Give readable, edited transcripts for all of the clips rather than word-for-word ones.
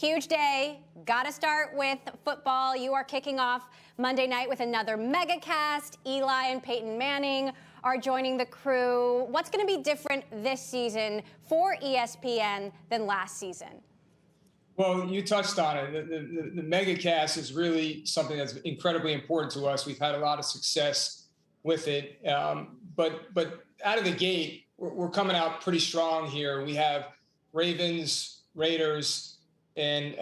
Huge day. Got to start with football. You are kicking off Monday night with another mega cast. Eli and Peyton Manning are joining the crew. What's going to be different this season for ESPN than last season? Well, you touched on it. The mega cast is really something that's incredibly important to us. We've had a lot of success with it. But out of the gate, we're coming out pretty strong here. We have Ravens, Raiders, and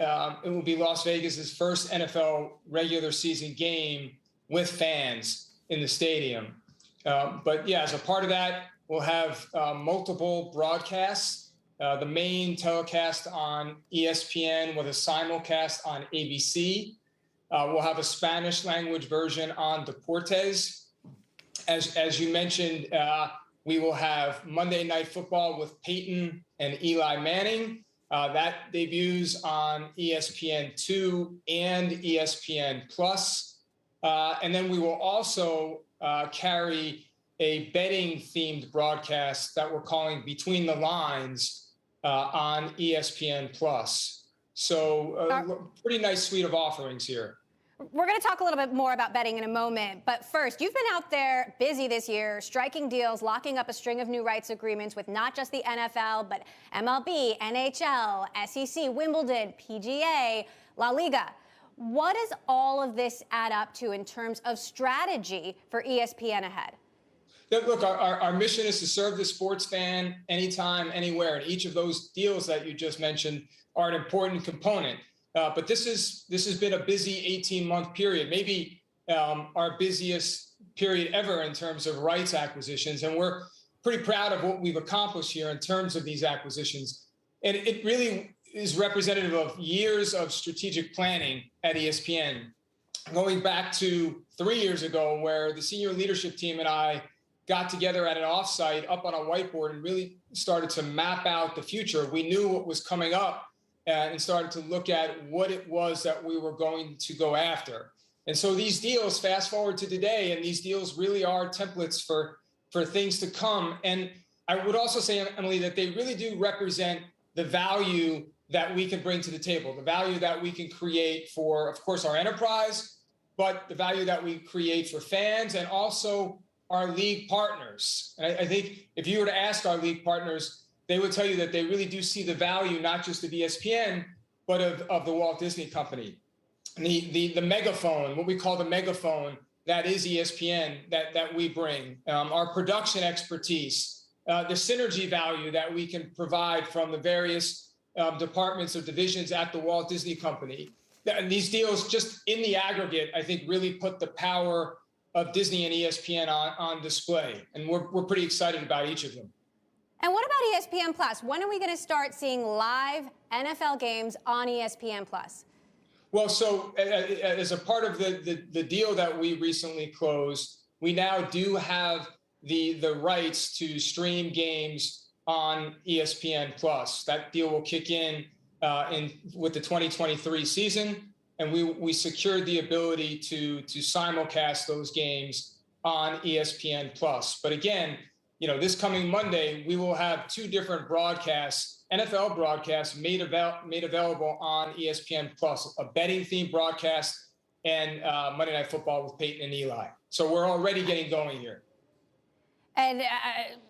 it will be Las Vegas's first NFL regular season game with fans in the stadium. But yeah, as a part of that, we'll have multiple broadcasts. The main telecast on ESPN with a simulcast on ABC. We'll have a Spanish language version on Deportes. As you mentioned, we will have Monday Night Football with Peyton and Eli Manning. That debuts on ESPN2 and ESPN Plus. And then we will also carry a betting-themed broadcast that we're calling Between the Lines on ESPN Plus. So pretty nice suite of offerings here. We're going to talk a little bit more about betting in a moment. But first, you've been out there busy this year, striking deals, locking up a string of new rights agreements with not just the NFL, but MLB, NHL, SEC, Wimbledon, PGA, La Liga. What does all of this add up to in terms of strategy for ESPN ahead? Look, our mission is to serve the sports fan anytime, anywhere. And each of those deals that you just mentioned are an important component. But this has been a busy 18-month period, maybe our busiest period ever in terms of rights acquisitions. And we're pretty proud of what we've accomplished here in terms of these acquisitions. And it really is representative of years of strategic planning at ESPN, going back to 3 years ago, where the senior leadership team and I got together at an offsite up on a whiteboard and really started to map out the future. We knew what was coming up and started to look at what it was that we were going to go after. And so these deals, fast forward to today, and these deals really are templates for things to come. And I would also say, Emily, that they really do represent the value that we can bring to the table, the value that we can create for, of course, our enterprise, but the value that we create for fans and also our league partners. And I think if you were to ask our league partners, they would tell you that they really do see the value, not just of ESPN, but of the Walt Disney Company. And the megaphone, what we call the megaphone, that is ESPN, that we bring, our production expertise, the synergy value that we can provide from the various departments or divisions at the Walt Disney Company. And these deals, just in the aggregate, I think really put the power of Disney and ESPN on display. And we're pretty excited about each of them. And what about ESPN Plus? When are we going to start seeing live NFL games on ESPN Plus? Well, so as a part of the deal that we recently closed, we now do have the rights to stream games on ESPN Plus. That deal will kick in with the 2023 season. And we secured the ability to simulcast those games on ESPN Plus. But again, this coming Monday, we will have two different broadcasts, NFL broadcasts made available on ESPN Plus, a betting-themed broadcast and Monday Night Football with Peyton and Eli. So we're already getting going here. And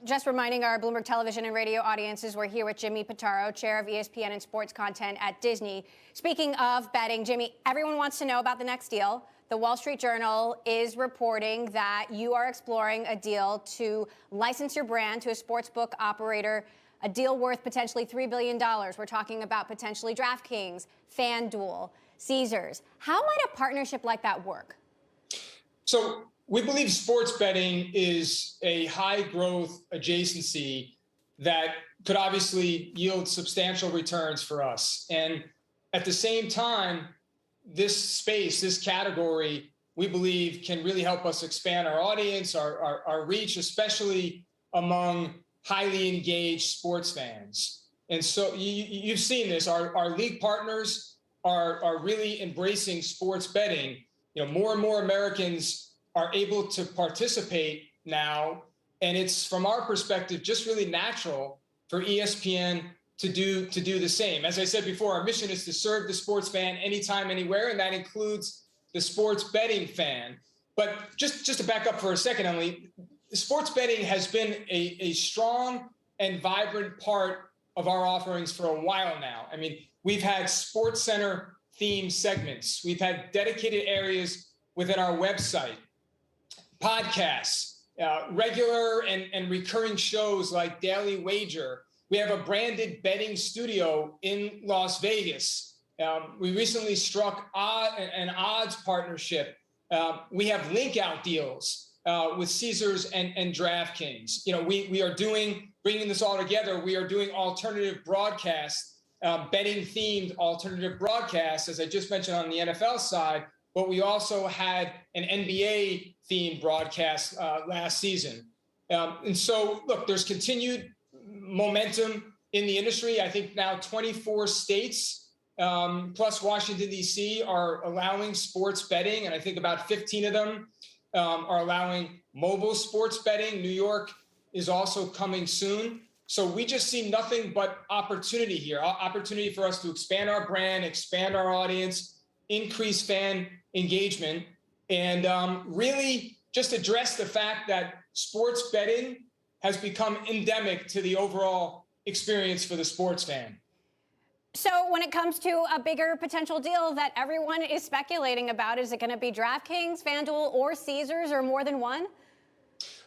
just reminding our Bloomberg television and radio audiences, we're here with Jimmy Pitaro, chair of ESPN and sports content at Disney. Speaking of betting, Jimmy, everyone wants to know about the next deal. The Wall Street Journal is reporting that you are exploring a deal to license your brand to a sportsbook operator, a deal worth potentially $3 billion. We're talking about potentially DraftKings, FanDuel, Caesars. How might a partnership like that work? So we believe sports betting is a high-growth adjacency that could obviously yield substantial returns for us. And at the same time, this space, this category, we believe can really help us expand our audience, our reach, especially among highly engaged sports fans. And so you've seen this. Our league partners are really embracing sports betting. More and more Americans are able to participate now. And it's, from our perspective, just really natural for ESPN to do the same. As I said before, our mission is to serve the sports fan anytime, anywhere, and that includes the sports betting fan. But just to back up for a second, Emily, sports betting has been a strong and vibrant part of our offerings for a while now. I mean, we've had Sports Center themed segments. We've had dedicated areas within our website, podcasts, regular and recurring shows like Daily Wager. We have a branded betting studio in Las Vegas. We recently struck an odds partnership. We have link out deals with Caesars and DraftKings. You know, we are bringing this all together. We are doing alternative broadcasts, betting themed alternative broadcasts, as I just mentioned on the NFL side. But we also had an NBA themed broadcast last season. And so, look, there's continued momentum in the industry. I think now 24 states plus Washington, D.C. are allowing sports betting. And I think about 15 of them are allowing mobile sports betting. New York is also coming soon. So we just see nothing but opportunity here, opportunity for us to expand our brand, expand our audience, increase fan engagement, and really just address the fact that sports betting has become endemic to the overall experience for the sports fan. So when it comes to a bigger potential deal that everyone is speculating about, is it going to be DraftKings, FanDuel, or Caesars, or more than one?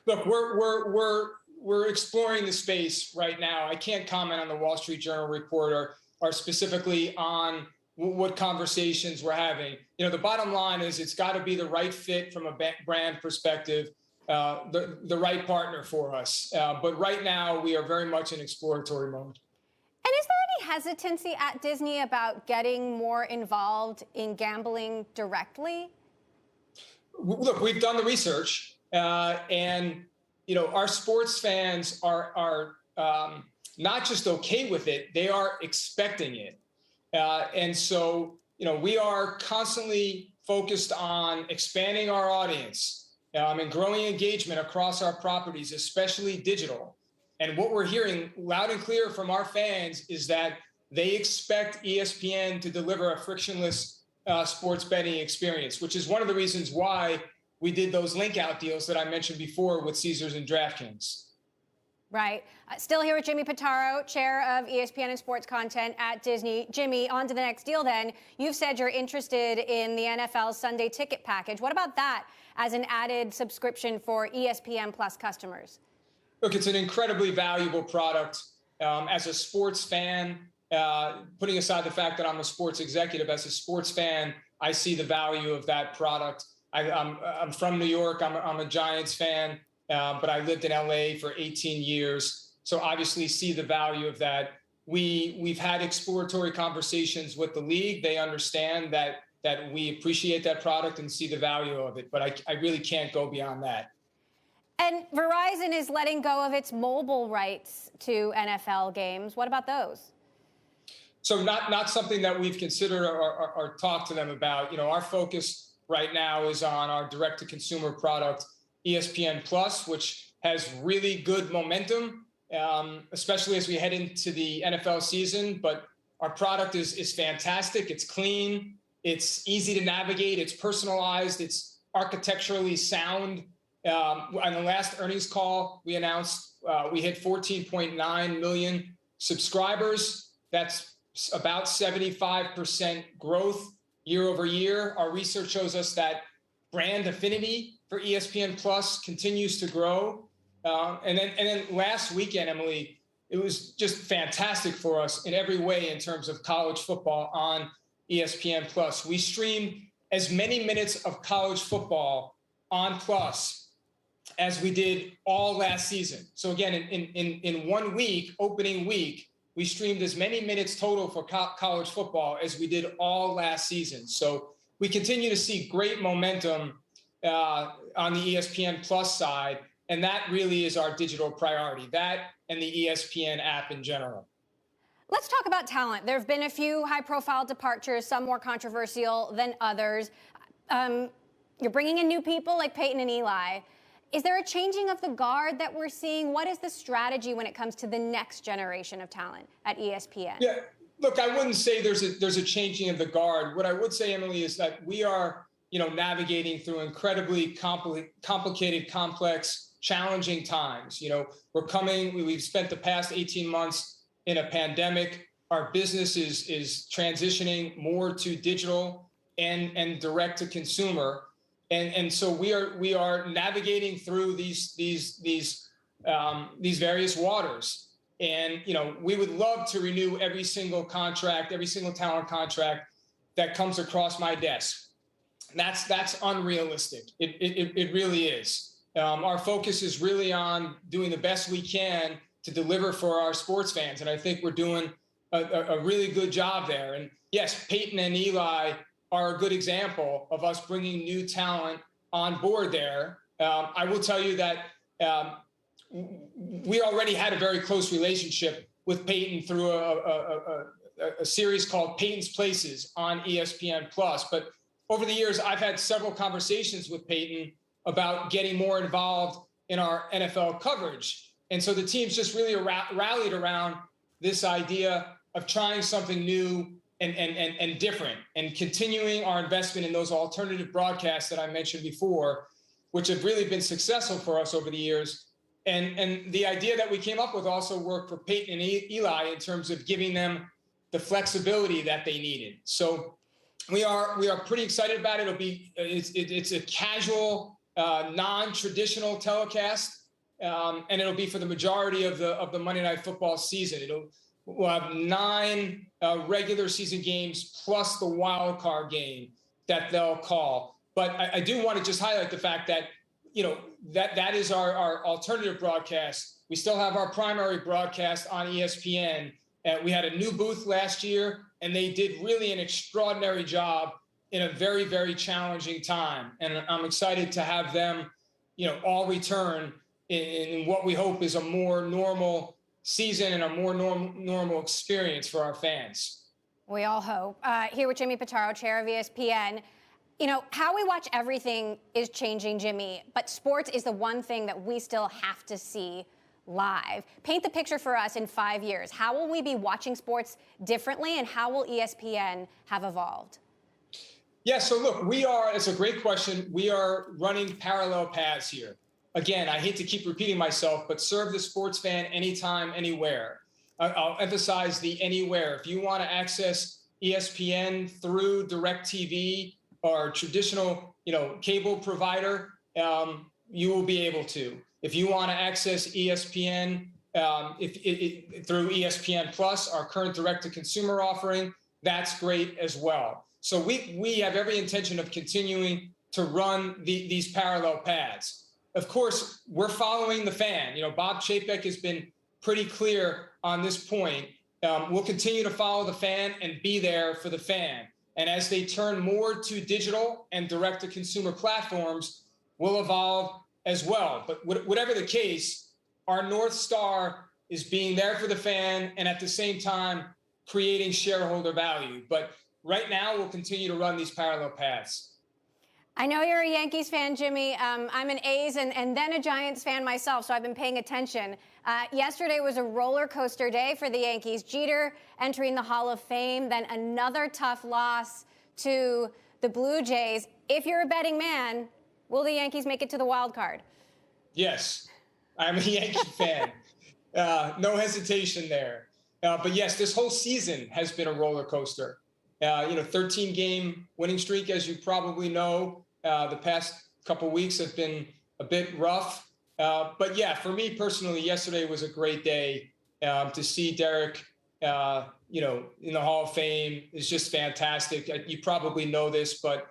Look, we're exploring the space right now. I can't comment on the Wall Street Journal report or specifically on what conversations we're having. You know, the bottom line is it's got to be the right fit from a brand perspective, the right partner for us. But right now, we are very much in exploratory mode. And is there any hesitancy at Disney about getting more involved in gambling directly? Look, we've done the research, and you know, our sports fans are not just okay with it; they are expecting it. And so, you know, we are constantly focused on expanding our audience and growing engagement across our properties, especially digital. And what we're hearing loud and clear from our fans is that they expect ESPN to deliver a frictionless sports betting experience, which is one of the reasons why we did those link out deals that I mentioned before with Caesars and DraftKings. Right. Still here with Jimmy Pitaro, chair of ESPN and sports content at Disney. Jimmy, on to the next deal then. You've said you're interested in the NFL Sunday ticket package. What about that as an added subscription for ESPN Plus customers? Look, it's an incredibly valuable product. As a sports fan, putting aside the fact that I'm a sports executive, as a sports fan, I see the value of that product. I'm from New York. I'm a Giants fan. But I lived in LA for 18 years, so obviously see the value of that. We've had exploratory conversations with the league. They understand that we appreciate that product and see the value of it, but I really can't go beyond that. And Verizon is letting go of its mobile rights to NFL games. What about those? So not something that we've considered or talked to them about. You know, our focus right now is on our direct-to-consumer product, ESPN Plus, which has really good momentum, especially as we head into the NFL season. But our product is fantastic. It's clean. It's easy to navigate. It's personalized. It's architecturally sound. On the last earnings call, we announced we hit 14.9 million subscribers. That's about 75% growth year over year. Our research shows us that brand affinity for ESPN Plus continues to grow. And then last weekend, Emily, it was just fantastic for us in every way in terms of college football on ESPN Plus. We streamed as many minutes of college football on Plus as we did all last season. So again, in 1 week, opening week, we streamed as many minutes total for college football as we did all last season. So we continue to see great momentum on the ESPN Plus side, and that really is our digital priority, that and the ESPN app in general. Let's talk about talent. There have been a few high-profile departures, some more controversial than others. You're bringing in new people like Peyton and Eli. Is there a changing of the guard that we're seeing? What is the strategy when it comes to the next generation of talent at ESPN? Yeah, look, I wouldn't say there's a changing of the guard. What I would say, Emily, is that we are, navigating through incredibly complicated, complex, challenging times. We've spent the past 18 months in a pandemic. Our business is transitioning more to digital and direct to consumer. And so we are navigating through these various waters. And, we would love to renew every single contract, every single talent contract that comes across my desk. That's unrealistic. It really is. Our focus is really on doing the best we can to deliver for our sports fans. And I think we're doing a really good job there. And yes, Peyton and Eli are a good example of us bringing new talent on board there. I will tell you that we already had a very close relationship with Peyton through a series called Peyton's Places on ESPN+. But over the years, I've had several conversations with Peyton about getting more involved in our NFL coverage. And so the team's just really rallied around this idea of trying something new and different, and continuing our investment in those alternative broadcasts that I mentioned before, which have really been successful for us over the years. And the idea that we came up with also worked for Peyton and Eli in terms of giving them the flexibility that they needed. So we are pretty excited about it. It's a casual, non-traditional telecast, and it'll be for the majority of the Monday Night Football season. We'll have 9 regular season games plus the wild card game that they'll call. But I do want to just highlight the fact that, that is our alternative broadcast. We still have our primary broadcast on ESPN. We had a new booth last year, and they did really an extraordinary job in a very, very challenging time. And I'm excited to have them, all return in what we hope is a more normal season and a more normal experience for our fans. We all hope. Here with Jimmy Pitaro, chair of ESPN. How we watch everything is changing, Jimmy, but sports is the one thing that we still have to see live. Paint the picture for us in 5 years. How will we be watching sports differently, and how will ESPN have evolved? Yeah, so look, it's a great question. We are running parallel paths here. Again, I hate to keep repeating myself, but serve the sports fan anytime, anywhere. I'll emphasize the anywhere. If you want to access ESPN through DirecTV or traditional, cable provider, you will be able to. If you want to access ESPN through ESPN Plus, our current direct-to-consumer offering, that's great as well. So we have every intention of continuing to run these parallel paths. Of course, we're following the fan. Bob Chapek has been pretty clear on this point. We'll continue to follow the fan and be there for the fan. And as they turn more to digital and direct-to-consumer platforms, we'll evolve as well. But whatever the case, our North Star is being there for the fan and at the same time creating shareholder value. But right now, we'll continue to run these parallel paths. I know you're a Yankees fan, Jimmy. I'm an A's and then a Giants fan myself, so I've been paying attention. Yesterday was a roller coaster day for the Yankees. Jeter entering the Hall of Fame, then another tough loss to the Blue Jays. If you're a betting man, will the Yankees make it to the wild card? Yes, I'm a Yankee fan. No hesitation there. But yes, this whole season has been a roller coaster. 13-game winning streak, as you probably know. The past couple weeks have been a bit rough. But yeah, for me personally, yesterday was a great day. To see Derek, in the Hall of Fame is just fantastic. You probably know this, but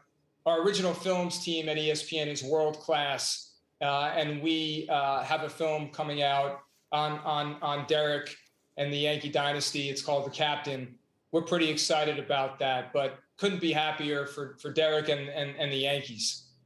our original films team at ESPN is world class. And we have a film coming out on Derek and the Yankee dynasty. It's called The Captain. We're pretty excited about that, but couldn't be happier for Derek and the Yankees.